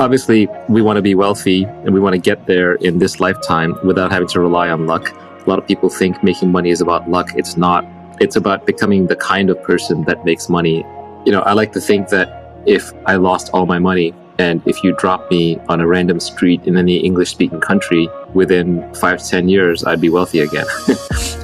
Obviously, we want to be wealthy and we want to get there in this lifetime without having to rely on luck. A lot of people think making money is about luck. It's not. It's about becoming the kind of person that makes money. I like to think that if I lost all my money and if you drop me on a random street in any English-speaking country, within 5 to 10 years, I'd be wealthy again,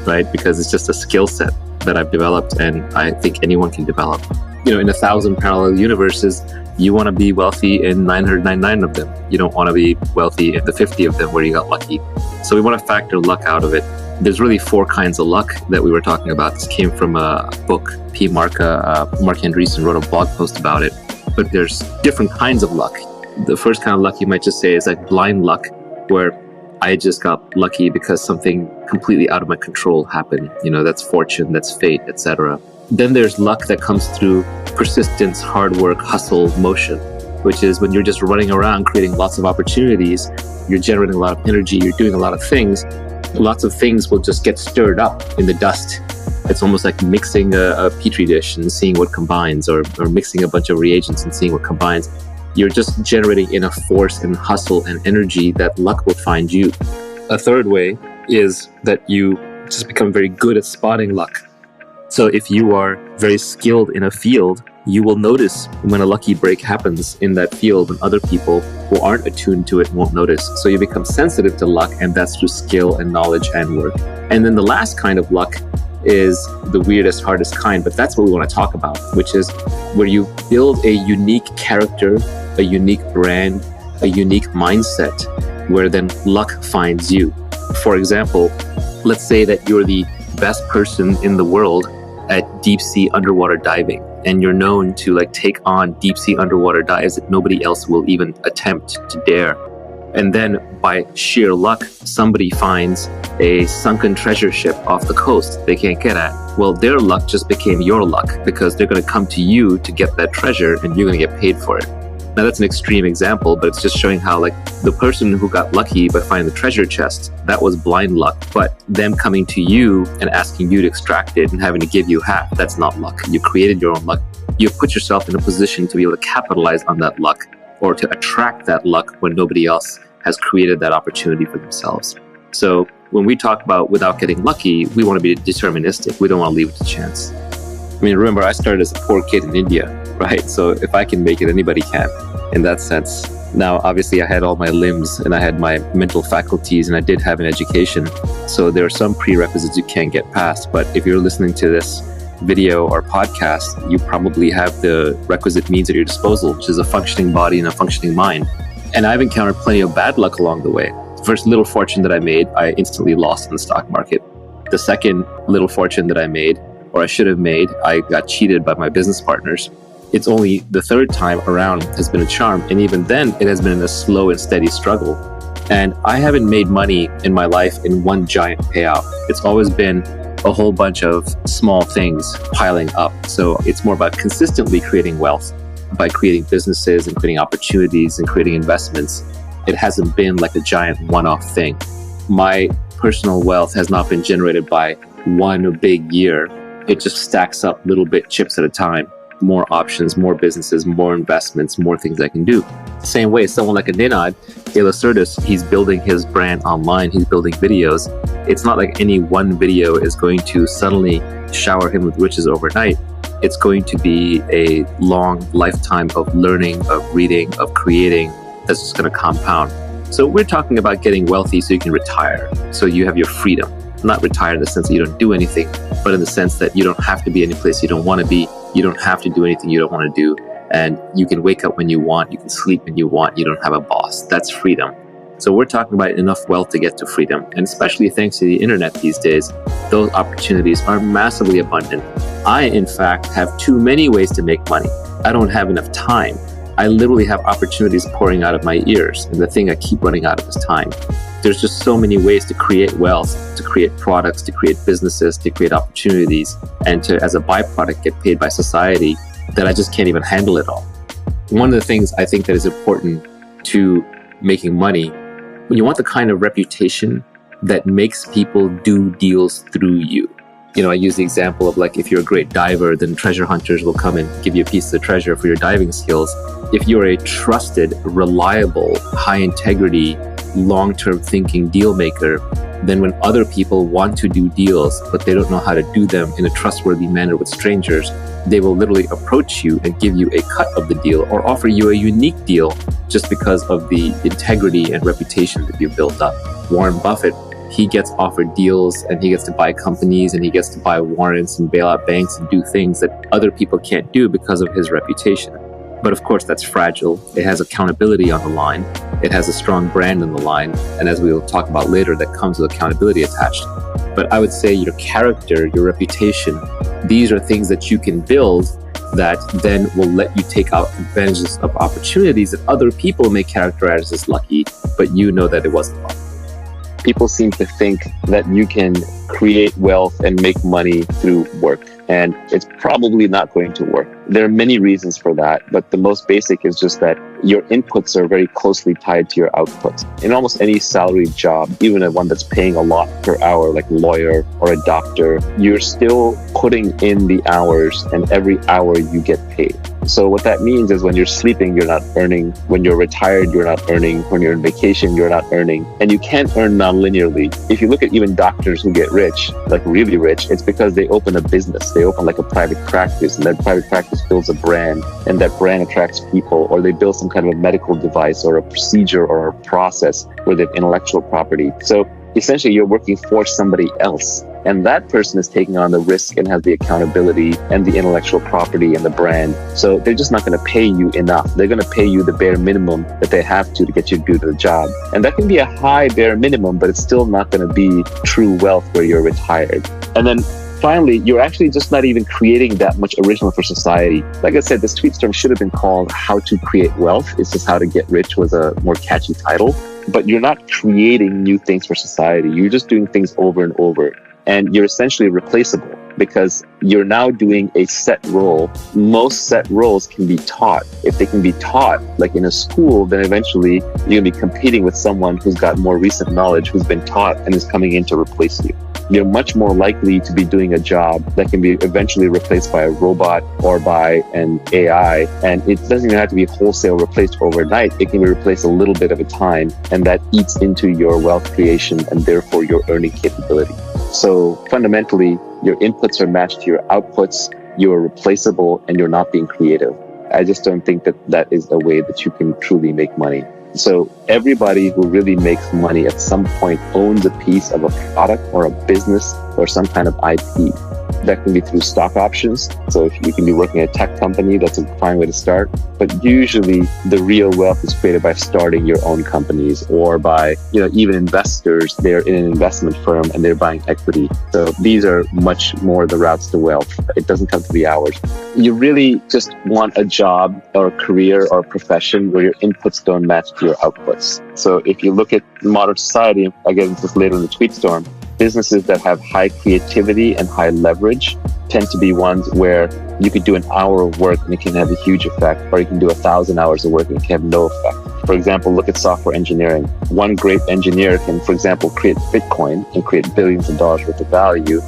right? Because it's just a skill set that I've developed and I think anyone can develop. In 1,000 parallel universes, you want to be wealthy in 999 of them. You don't want to be wealthy in the 50 of them where you got lucky. So we want to factor luck out of it. There's really 4 kinds of luck that we were talking about. This came from a book. Mark Andreessen wrote a blog post about it. But there's different kinds of luck. The first kind of luck you might just say is like blind luck, where I just got lucky because something completely out of my control happened. That's fortune, that's fate, etc. Then there's luck that comes through persistence, hard work, hustle, motion, which is when you're just running around creating lots of opportunities, you're generating a lot of energy, you're doing a lot of things. Lots of things will just get stirred up in the dust. It's almost like mixing a petri dish and seeing what combines, or mixing a bunch of reagents and seeing what combines. You're just generating enough force and hustle and energy that luck will find you. A third way is that you just become very good at spotting luck. So if you are very skilled in a field, you will notice when a lucky break happens in that field when other people who aren't attuned to it won't notice. So you become sensitive to luck, and that's through skill and knowledge and work. And then the last kind of luck is the weirdest, hardest kind, but that's what we want to talk about, which is where you build a unique character, a unique brand, a unique mindset, where then luck finds you. For example, let's say that you're the best person in the world at deep sea underwater diving, and you're known to take on deep sea underwater dives that nobody else will even attempt to dare. And then by sheer luck, somebody finds a sunken treasure ship off the coast they can't get at. Well, their luck just became your luck, because they're going to come to you to get that treasure and you're going to get paid for it. Now that's an extreme example, but it's just showing how the person who got lucky by finding the treasure chest, that was blind luck. But them coming to you and asking you to extract it and having to give you half, that's not luck. You created your own luck. You've put yourself in a position to be able to capitalize on that luck, or to attract that luck when nobody else has created that opportunity for themselves. So when we talk about without getting lucky, we want to be deterministic. We don't want to leave it to chance. Remember, I started as a poor kid in India, right? So if I can make it, anybody can, in that sense. Now, obviously, I had all my limbs and I had my mental faculties and I did have an education. So there are some prerequisites you can't get past. But if you're listening to this video or podcast, you probably have the requisite means at your disposal, which is a functioning body and a functioning mind. And I've encountered plenty of bad luck along the way. The first little fortune that I made, I instantly lost in the stock market. The second little fortune that I made, or I should have made, I got cheated by my business partners. It's only the third time around has been a charm. And even then, it has been a slow and steady struggle. And I haven't made money in my life in one giant payout. It's always been a whole bunch of small things piling up. So it's more about consistently creating wealth by creating businesses and creating opportunities and creating investments. It hasn't been like a giant one-off thing. My personal wealth has not been generated by one big year. It just stacks up little bit chips at a time. More options, more businesses, more investments, more things I can do. Same way, someone like a Ninad Ilaserdis, he's building his brand online, he's building videos. It's not like any one video is going to suddenly shower him with riches overnight. It's going to be a long lifetime of learning, of reading, of creating, that's just going to compound. So we're talking about getting wealthy so you can retire, so you have your freedom. Not retire in the sense that you don't do anything, but in the sense that you don't have to be any place you don't want to be. You don't have to do anything you don't want to do. And you can wake up when you want. You can sleep when you want. You don't have a boss. That's freedom. So we're talking about enough wealth to get to freedom. And especially thanks to the internet these days, those opportunities are massively abundant. I, in fact, have too many ways to make money. I don't have enough time. I literally have opportunities pouring out of my ears. And the thing I keep running out of is time. There's just so many ways to create wealth, to create products, to create businesses, to create opportunities, and to, as a byproduct, get paid by society that I just can't even handle it all. One of the things I think that is important to making money, when you want the kind of reputation that makes people do deals through you. I use the example of like, if you're a great diver, then treasure hunters will come and give you a piece of the treasure for your diving skills. If you're a trusted, reliable, high integrity, long-term thinking deal maker, then when other people want to do deals, but they don't know how to do them in a trustworthy manner with strangers, they will literally approach you and give you a cut of the deal or offer you a unique deal just because of the integrity and reputation that you've built up. Warren Buffett, he gets offered deals and he gets to buy companies and he gets to buy warrants and bail out banks and do things that other people can't do because of his reputation. But of course, that's fragile. It has accountability on the line. It has a strong brand on the line. And as we will talk about later, that comes with accountability attached. But I would say your character, your reputation, these are things that you can build that then will let you take out advantages of opportunities that other people may characterize as lucky, but you know that it wasn't luck. People seem to think that you can create wealth and make money through work, and it's probably not going to work. There are many reasons for that, but the most basic is just that your inputs are very closely tied to your outputs. In almost any salaried job, even a one that's paying a lot per hour, like a lawyer or a doctor, you're still putting in the hours, and every hour you get paid. So what that means is when you're sleeping, you're not earning. When you're retired, you're not earning. When you're on vacation, you're not earning. And you can't earn non-linearly. If you look at even doctors who get rich, like really rich, it's because they open a business. They open like a private practice, and that private practice builds a brand, and that brand attracts people, or they build some kind of a medical device or a procedure or a process where they have intellectual property. So essentially, you're working for somebody else. And that person is taking on the risk and has the accountability and the intellectual property and the brand. So they're just not going to pay you enough. They're going to pay you the bare minimum that they have to get you to do the job. And that can be a high bare minimum, but it's still not going to be true wealth where you're retired. And then finally, you're actually just not even creating that much original for society. Like I said, this tweet storm should have been called How to Create Wealth. It's just How to Get Rich was a more catchy title. But you're not creating new things for society. You're just doing things over and over. And you're essentially replaceable because you're now doing a set role. Most set roles can be taught. If they can be taught, like in a school, then eventually you're going to be competing with someone who's got more recent knowledge, who's been taught and is coming in to replace you. You're much more likely to be doing a job that can be eventually replaced by a robot or by an AI. And it doesn't even have to be wholesale replaced overnight. It can be replaced a little bit at a time, and that eats into your wealth creation and therefore your earning capability. So fundamentally, your inputs are matched to your outputs, you're replaceable, and you're not being creative. I just don't think that that is a way that you can truly make money. So everybody who really makes money at some point owns a piece of a product or a business or some kind of IP. That can be through stock options. So if you can be working at a tech company, that's a fine way to start. But usually the real wealth is created by starting your own companies or by, even investors, they're in an investment firm and they're buying equity. So these are much more the routes to wealth. It doesn't come to the hours. You really just want a job or a career or a profession where your inputs don't match to your outputs. So if you look at modern society, I get into this later in the tweet storm, businesses that have high creativity and high leverage tend to be ones where you could do an hour of work and it can have a huge effect, or you can do 1,000 hours of work and it can have no effect. For example, look at software engineering. One great engineer can, for example, create Bitcoin and create billions of dollars worth of value.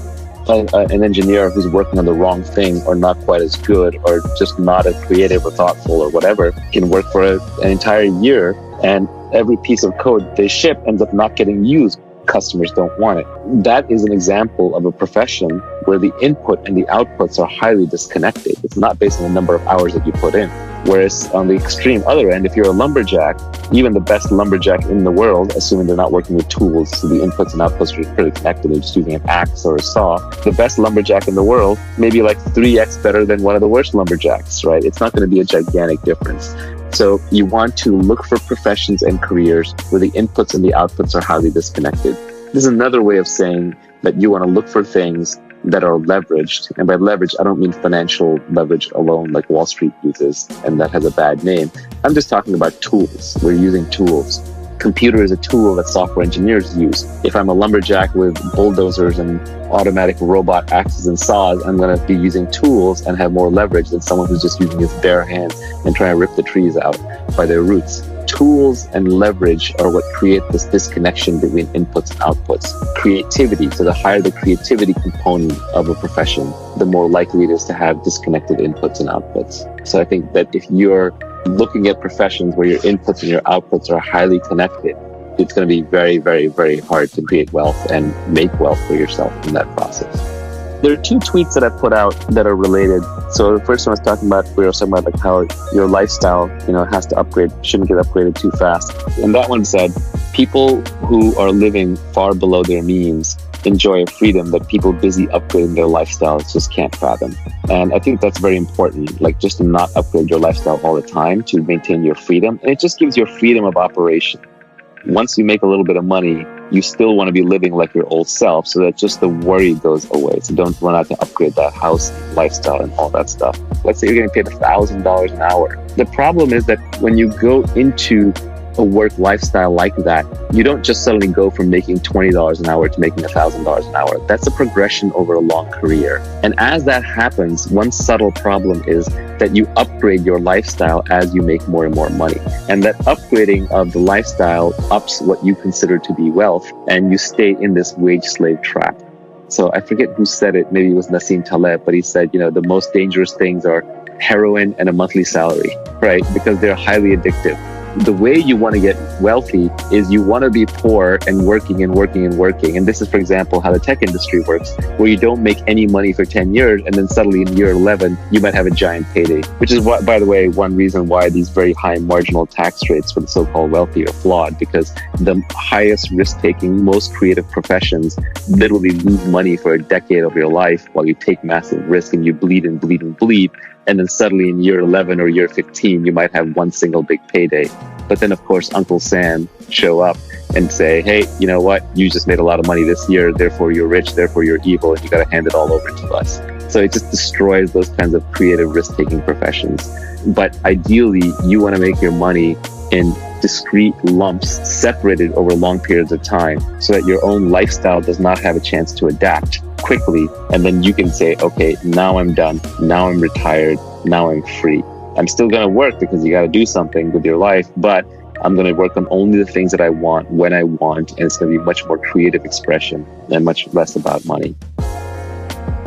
An engineer who's working on the wrong thing or not quite as good or just not as creative or thoughtful or whatever can work for an entire year, and every piece of code they ship ends up not getting used. Customers don't want it. That is an example of a profession where the input and the outputs are highly disconnected. It's not based on the number of hours that you put in. Whereas on the extreme other end, if you're a lumberjack, even the best lumberjack in the world, assuming they're not working with tools, so the inputs and outputs are pretty connected, they're just using an axe or a saw, the best lumberjack in the world may be like 3x better than one of the worst lumberjacks, right? It's not going to be a gigantic difference. So you want to look for professions and careers where the inputs and the outputs are highly disconnected. This is another way of saying that you want to look for things that are leveraged. And by leverage, I don't mean financial leverage alone like Wall Street uses, and that has a bad name. I'm just talking about tools. We're using tools. Computer is a tool that software engineers use. If I'm a lumberjack with bulldozers and automatic robot axes and saws, I'm going to be using tools and have more leverage than someone who's just using his bare hands and trying to rip the trees out by their roots. Tools and leverage are what create this disconnection between inputs and outputs. Creativity, so the higher the creativity component of a profession, the more likely it is to have disconnected inputs and outputs. So I think that if you're looking at professions where your inputs and your outputs are highly connected, it's going to be very, very, very hard to create wealth and make wealth for yourself in that process. There are two tweets that I put out that are related. So the first one was talking about, we were talking about like how your lifestyle, has to upgrade, shouldn't get upgraded too fast. And that one said, people who are living far below their means enjoy a freedom that people busy upgrading their lifestyles just can't fathom. And I think that's very important, like just to not upgrade your lifestyle all the time, to maintain your freedom. And it just gives you freedom of operation. Once you make a little bit of money, you still want to be living like your old self, so that just the worry goes away. So don't run out to upgrade that house, lifestyle, and all that stuff. Let's say you're getting paid $1,000 an hour. The problem is that when you go into a work lifestyle like that, you don't just suddenly go from making $20 an hour to making $1,000 an hour. That's a progression over a long career. And as that happens, one subtle problem is that you upgrade your lifestyle as you make more and more money. And that upgrading of the lifestyle ups what you consider to be wealth, and you stay in this wage slave trap. So I forget who said it, maybe it was Nassim Taleb, but he said, the most dangerous things are heroin and a monthly salary, right? Because they're highly addictive. The way you want to get wealthy is you want to be poor and working and working and working. And this is, for example, how the tech industry works, where you don't make any money for 10 years, and then suddenly in year 11, you might have a giant payday, which is, what, by the way, one reason why these very high marginal tax rates for the so-called wealthy are flawed, because the highest risk-taking, most creative professions literally lose money for a decade of your life while you take massive risk and you bleed and bleed and bleed. And then suddenly in year 11 or year 15, you might have one single big payday. But then, of course, Uncle Sam show up and say, hey, you know what? You just made a lot of money this year. Therefore, you're rich. Therefore, you're evil. And you got to hand it all over to us. So it just destroys those kinds of creative risk-taking professions. But ideally, you want to make your money in discrete lumps separated over long periods of time so that your own lifestyle does not have a chance to adapt quickly. And then you can say, okay, now I'm done. Now I'm retired. Now I'm free. I'm still going to work because you got to do something with your life, but I'm going to work on only the things that I want when I want. And it's going to be much more creative expression and much less about money.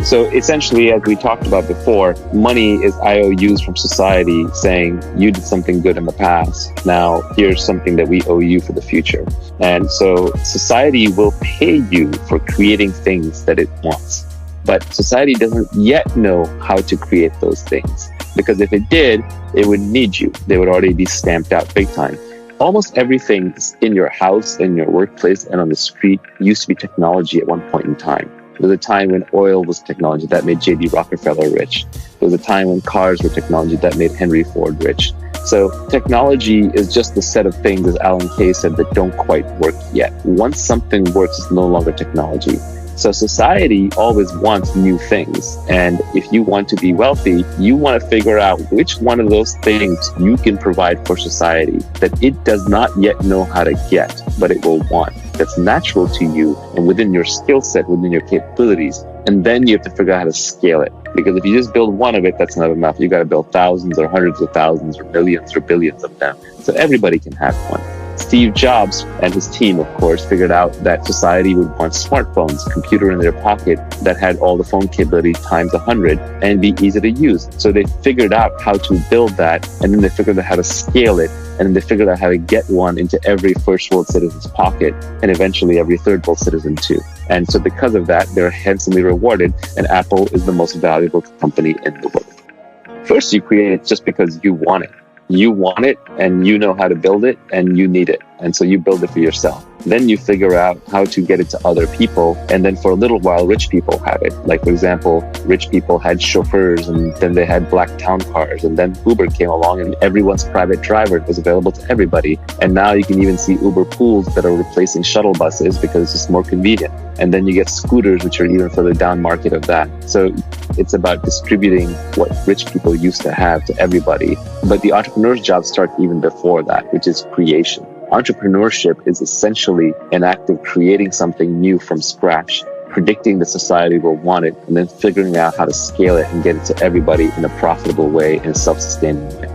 So essentially, as we talked about before, money is IOUs from society saying you did something good in the past. Now, here's something that we owe you for the future. And so society will pay you for creating things that it wants. But society doesn't yet know how to create those things. Because if it did, it would need you. They would already be stamped out big time. Almost everything in your house, in your workplace, and on the street used to be technology at one point in time. There was a time when oil was technology that made J.D. Rockefeller rich. There was a time when cars were technology that made Henry Ford rich. So technology is just the set of things, as Alan Kay said, that don't quite work yet. Once something works, it's no longer technology. So society always wants new things. And if you want to be wealthy, you want to figure out which one of those things you can provide for society that it does not yet know how to get, but it will want. That's natural to you and within your skill set, within your capabilities. And then you have to figure out how to scale it. Because if you just build one of it, that's not enough. You got to build thousands or hundreds of thousands or millions or billions of them. So everybody can have one. Steve Jobs and his team, of course, figured out that society would want smartphones, a computer in their pocket that had all the phone capability times 100 and be easy to use. So they figured out how to build that, and then they figured out how to scale it, and then they figured out how to get one into every first world citizen's pocket, and eventually every third world citizen too. And so because of that, they're handsomely rewarded, and Apple is the most valuable company in the world. First, you create it just because you want it. You want it and you know how to build it and you need it. And so you build it for yourself. Then you figure out how to get it to other people. And then for a little while, rich people have it. Like, for example, rich people had chauffeurs, and then they had black town cars. And then Uber came along and everyone's private driver was available to everybody. And now you can even see Uber pools that are replacing shuttle buses because it's just more convenient. And then you get scooters, which are even further down market of that. So it's about distributing what rich people used to have to everybody. But the entrepreneur's job starts even before that, which is creation. Entrepreneurship is essentially an act of creating something new from scratch, predicting that society will want it, and then figuring out how to scale it and get it to everybody in a profitable way and self-sustaining way.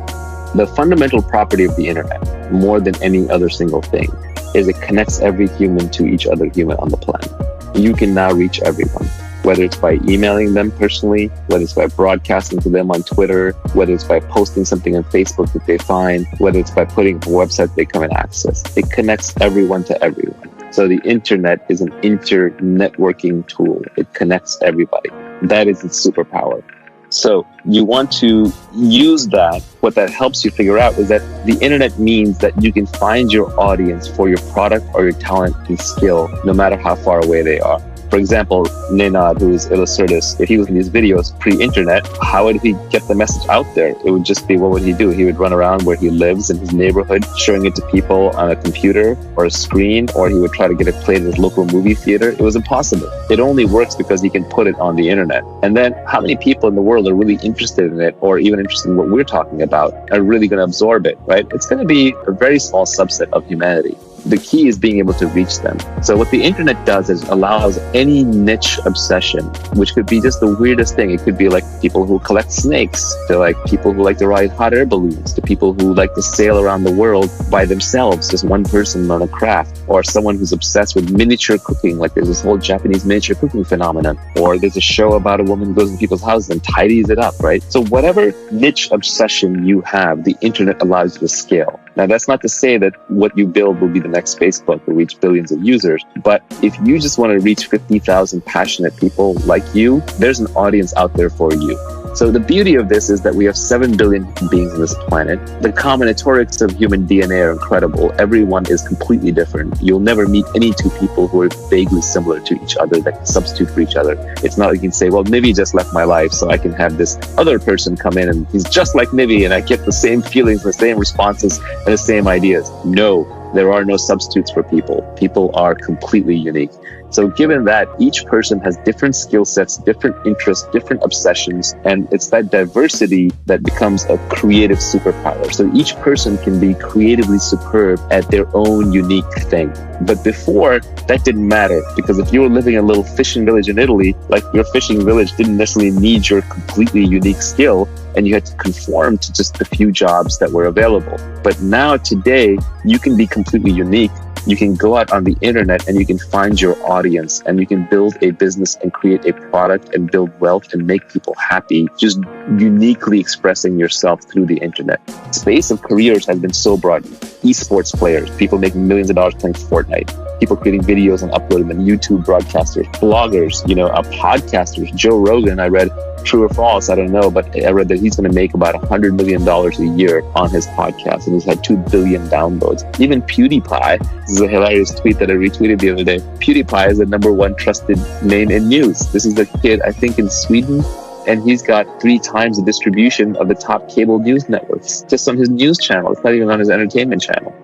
The fundamental property of the internet, more than any other single thing, is it connects every human to each other human on the planet. You can now reach everyone, whether it's by emailing them personally, whether it's by broadcasting to them on Twitter, whether it's by posting something on Facebook that they find, whether it's by putting up a website they come and access. It connects everyone to everyone. So the internet is an inter-networking tool. It connects everybody. That is its superpower. So you want to use that. What that helps you figure out is that the internet means that you can find your audience for your product or your talent and skill, no matter how far away they are. For example, Nenad, who is Illustratus, if he was in these videos pre-internet, how would he get the message out there? It would just be, what would he do? He would run around where he lives in his neighborhood, showing it to people on a computer or a screen, or he would try to get it played at his local movie theater. It was impossible. It only works because he can put it on the internet. And then how many people in the world are really interested in it, or even interested in what we're talking about, are really going to absorb it, right? It's going to be a very small subset of humanity. The key is being able to reach them. So what the internet does is allows any niche obsession, which could be just the weirdest thing. It could be like people who collect snakes, to like people who like to ride hot air balloons, to people who like to sail around the world by themselves, just one person on a craft, or someone who's obsessed with miniature cooking, like there's this whole Japanese miniature cooking phenomenon, or there's a show about a woman who goes to people's houses and tidies it up, right? So whatever niche obsession you have, the internet allows you to scale. Now, that's not to say that what you build will be the next Facebook will reach billions of users. But if you just want to reach 50,000 passionate people like you, there's an audience out there for you. So the beauty of this is that we have 7 billion beings on this planet. The combinatorics of human DNA are incredible. Everyone is completely different. You'll never meet any two people who are vaguely similar to each other that can substitute for each other. It's not like you can say, well, Nivi just left my life, so I can have this other person come in and he's just like Nivi and I get the same feelings, the same responses, and the same ideas. No. There are no substitutes for people. People are completely unique. So given that each person has different skill sets, different interests, different obsessions, and it's that diversity that becomes a creative superpower. So each person can be creatively superb at their own unique thing. But before, that didn't matter, because if you were living in a little fishing village in Italy, like your fishing village didn't necessarily need your completely unique skill, and you had to conform to just the few jobs that were available. But now, today, you can be completely unique. You can go out on the internet and you can find your audience, and you can build a business and create a product and build wealth and make people happy, just uniquely expressing yourself through the internet. The space of careers has been so broad. Esports players, people making millions of dollars playing Fortnite, people creating videos and uploading them, YouTube broadcasters, bloggers, podcasters. Joe Rogan, I read, true or false, I don't know, but I read that he's going to make about $100 million a year on his podcast, and he's had 2 billion downloads. Even PewDiePie, this is a hilarious tweet that I retweeted the other day. PewDiePie is the #1 trusted name in news. This is the kid, I think, in Sweden, and he's got 3 times the distribution of the top cable news networks just on his news channel. It's not even on his entertainment channel.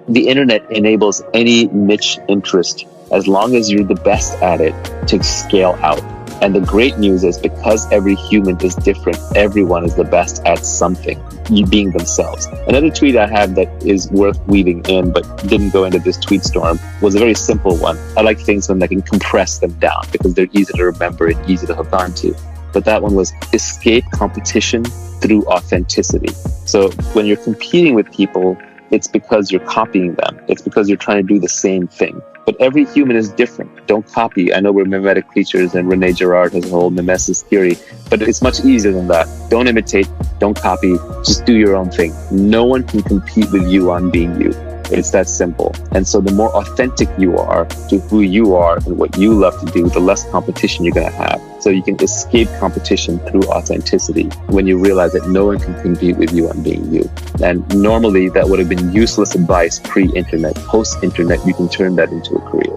The internet enables any niche interest, as long as you're the best at it, to scale out. And the great news is, because every human is different, everyone is the best at something, being themselves. Another tweet I have that is worth weaving in, but didn't go into this tweet storm, was a very simple one. I like things when I can compress them down because they're easy to remember and easy to hook on to. But that one was, escape competition through authenticity. So when you're competing with people, it's because you're copying them. It's because you're trying to do the same thing. But every human is different. Don't copy. I know we're mimetic creatures, and Rene Girard has a whole mimesis theory, but it's much easier than that. Don't imitate, don't copy, just do your own thing. No one can compete with you on being you. It's that simple. And so the more authentic you are to who you are and what you love to do, the less competition you're going to have. So you can escape competition through authenticity when you realize that no one can compete with you on being you. And normally that would have been useless advice pre-internet. Post-internet, you can turn that into a career.